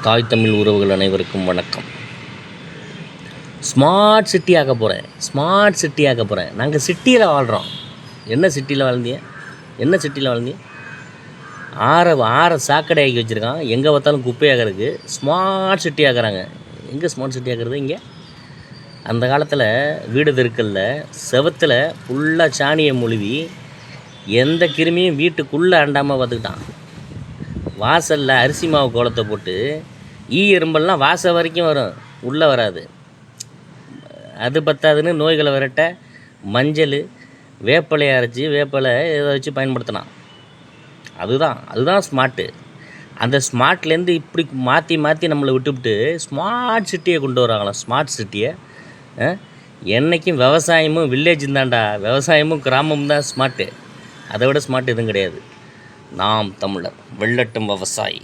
தாய் தமிழ் உறவுகள் அனைவருக்கும் வணக்கம். ஸ்மார்ட் சிட்டி ஆக்க போகிறேன். நாங்கள் சிட்டியில் வாழ்கிறோம். என்ன சிட்டியில் வாழ்ந்தீங்க? ஆற சாக்கடை ஆக்கி வச்சுருக்கான். எங்கே பார்த்தாலும் குப்பையாகிறதுக்கு ஸ்மார்ட் சிட்டி ஆக்குறாங்க. எங்கே ஸ்மார்ட் சிட்டி ஆக்குறது? இங்கே அந்த காலத்தில் வீடு தெருக்கல்ல செவத்தில் ஃபுல்லாக சாணியை மொழுவி எந்த கிருமியும் வீட்டுக்குள்ளே அண்டாமல் பார்த்துக்கிட்டான். வாசலில் அரிசி மாவு கோலத்தை போட்டு எறும்பெல்லாம் வாசல் வரைக்கும் வரும், உள்ளே வராது. அது பத்தாதுன்னு நோய்களை விரட்ட மஞ்சள் வேப்பிலையை அரைச்சி வேப்பிலை இதை வச்சு பயன்படுத்தினான். அதுதான் ஸ்மார்ட்டு. அந்த ஸ்மார்ட்லேருந்து இப்படி மாற்றி நம்மளை விட்டுவிட்டு ஸ்மார்ட் சிட்டியை கொண்டு வராங்களாம். ஸ்மார்ட் சிட்டியை என்றைக்கும் விவசாயமும் வில்லேஜும் தான்டா. விவசாயமும் கிராமமும் தான் ஸ்மார்ட்டு. அதை விட ஸ்மார்ட் எதுவும் கிடையாது. நாம் தமிழர் வெள்ளட்டும் விவசாயி.